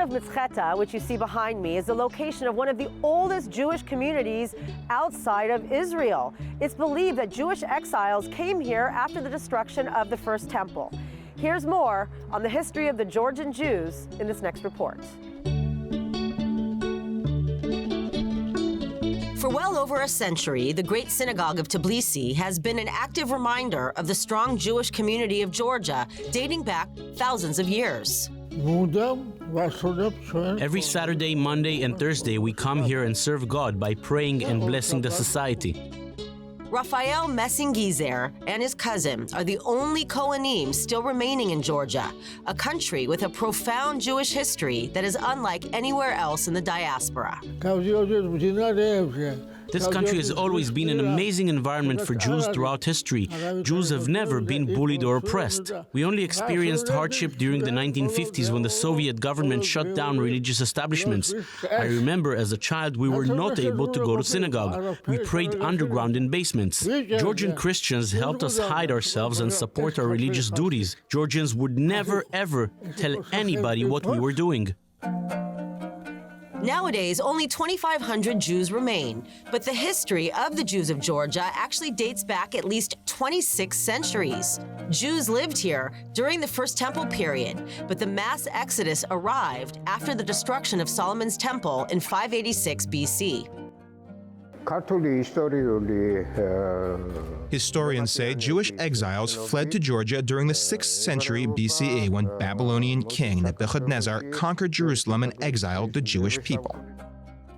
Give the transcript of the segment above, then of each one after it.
of Mitzcheta, which you see behind me, is the location of one of the oldest Jewish communities outside of Israel. It's believed that Jewish exiles came here after the destruction of the first temple. Here's more on the history of the Georgian Jews in this next report. For well over a century, the Great Synagogue of Tbilisi has been an active reminder of the strong Jewish community of Georgia, dating back thousands of years. Every Saturday, Monday, and Thursday, we come here and serve God by praying and blessing the society. Raphael Messingizer and his cousin are the only Kohanim still remaining in Georgia, a country with a profound Jewish history that is unlike anywhere else in the diaspora. This country has always been an amazing environment for Jews throughout history. Jews have never been bullied or oppressed. We only experienced hardship during the 1950s when the Soviet government shut down religious establishments. I remember as a child we were not able to go to synagogue. We prayed underground in basements. Georgian Christians helped us hide ourselves and support our religious duties. Georgians would never ever tell anybody what we were doing. Nowadays, only 2,500 Jews remain, but the history of the Jews of Georgia actually dates back at least 26 centuries. Jews lived here during the First Temple period, but the mass exodus arrived after the destruction of Solomon's Temple in 586 BC. Historians say Jewish exiles fled to Georgia during the 6th century BCE when Babylonian king Nebuchadnezzar conquered Jerusalem and exiled the Jewish people.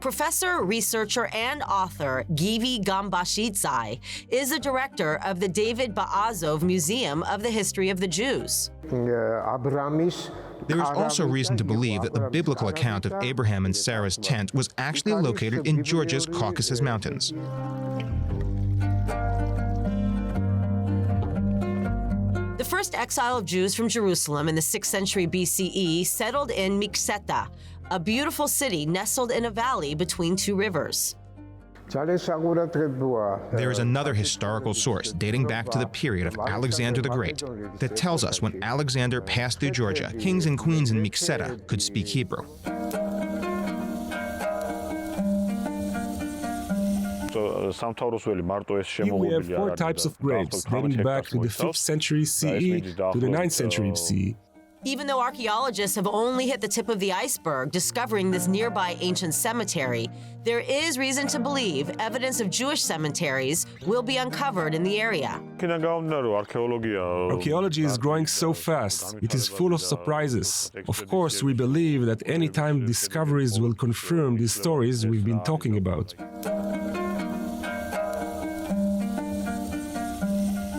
Professor, researcher, and author Givi Gambashidze is the director of the David Ba'azov Museum of the History of the Jews. There is also reason to believe that the biblical account of Abraham and Sarah's tent was actually located in Georgia's Caucasus Mountains. The first exile of Jews from Jerusalem in the 6th century BCE settled in Mikseta, a beautiful city nestled in a valley between two rivers. There is another historical source dating back to the period of Alexander the Great that tells us when Alexander passed through Georgia, kings and queens in Mikseta could speak Hebrew. Here we have 4 types of graves dating back to the 5th century CE to the 9th century CE. Even though archaeologists have only hit the tip of the iceberg discovering this nearby ancient cemetery, there is reason to believe evidence of Jewish cemeteries will be uncovered in the area. Archaeology is growing so fast, it is full of surprises. Of course, we believe that any time discoveries will confirm these stories we've been talking about.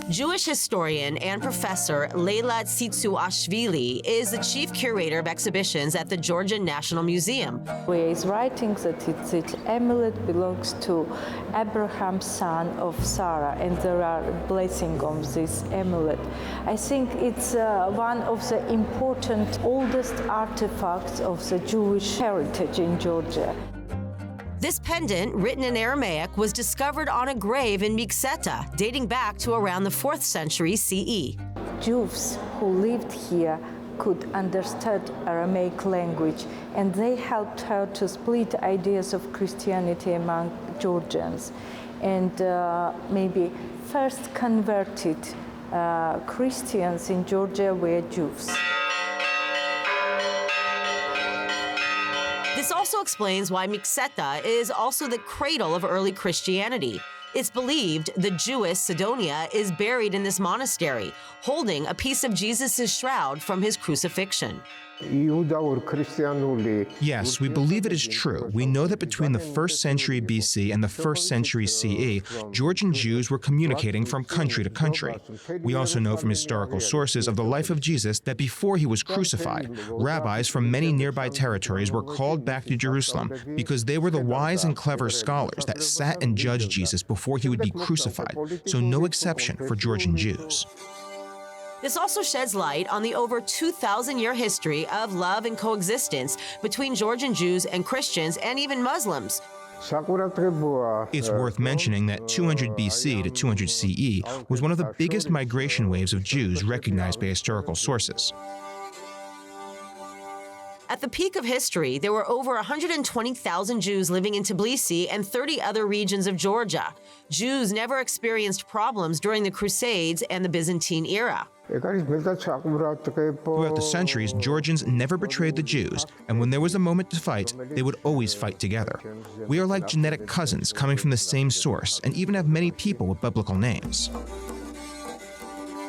Jewish historian and professor Leila Tsitsuashvili is the chief curator of exhibitions at the Georgian National Museum. He is writing that its amulet belongs to Abraham's son of Sarah, and there are blessings on this amulet. I think it's one of the important, oldest artifacts of the Jewish heritage in Georgia. This pendant, written in Aramaic, was discovered on a grave in Mikseta, dating back to around the 4th century CE. Jews who lived here could understand Aramaic language, and they helped her to split ideas of Christianity among Georgians, and maybe first converted Christians in Georgia were Jews. This also explains why Mikseta is also the cradle of early Christianity. It's believed the Jewess Sidonia is buried in this monastery, holding a piece of Jesus' shroud from his crucifixion. Yes, we believe it is true. We know that between the 1st century BC and the 1st century CE, Georgian Jews were communicating from country to country. We also know from historical sources of the life of Jesus that before he was crucified, rabbis from many nearby territories were called back to Jerusalem because they were the wise and clever scholars that sat and judged Jesus before he would be crucified, so no exception for Georgian Jews. This also sheds light on the over 2,000-year history of love and coexistence between Georgian Jews and Christians and even Muslims. It's worth mentioning that 200 BC to 200 CE was one of the biggest migration waves of Jews recognized by historical sources. At the peak of history, there were over 120,000 Jews living in Tbilisi and 30 other regions of Georgia. Jews never experienced problems during the Crusades and the Byzantine era. Throughout the centuries, Georgians never betrayed the Jews, and when there was a moment to fight, they would always fight together. We are like genetic cousins coming from the same source, and even have many people with biblical names.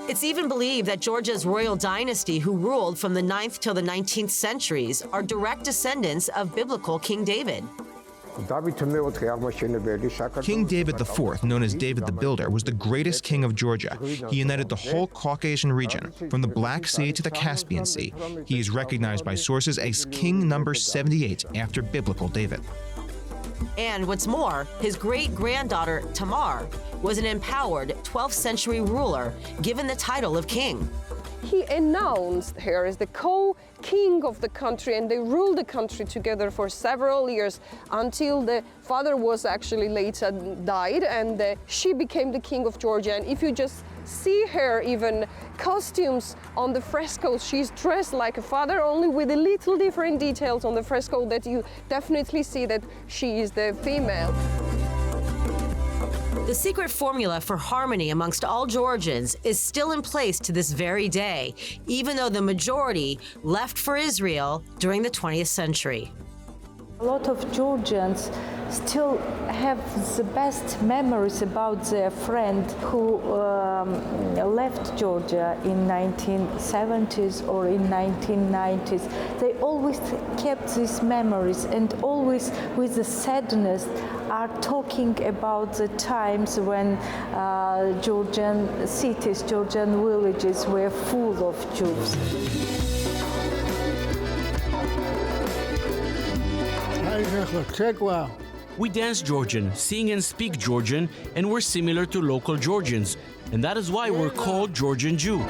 It's even believed that Georgia's royal dynasty, who ruled from the 9th till the 19th centuries, are direct descendants of biblical King David. King David IV, known as David the Builder, was the greatest king of Georgia. He united the whole Caucasian region, from the Black Sea to the Caspian Sea. He is recognized by sources as king number 78 after biblical David. And what's more, his great-granddaughter, Tamar, was an empowered 12th century ruler given the title of king. He announced her as the co-king of the country, and they ruled the country together for several years until the father was actually later died, and she became the king of Georgia. And if you just see her even costumes on the frescoes, she's dressed like a father, only with a little different details on the fresco that you definitely see that she is the female. The secret formula for harmony amongst all Georgians is still in place to this very day, even though the majority left for Israel during the 20th century. A lot of Georgians still have the best memories about their friend who left Georgia in 1970s or in 1990s. They always kept these memories and always with the sadness are talking about the times when Georgian cities, Georgian villages were full of Jews. We dance Georgian, sing and speak Georgian, and we're similar to local Georgians. And that is why we're called Georgian Jew.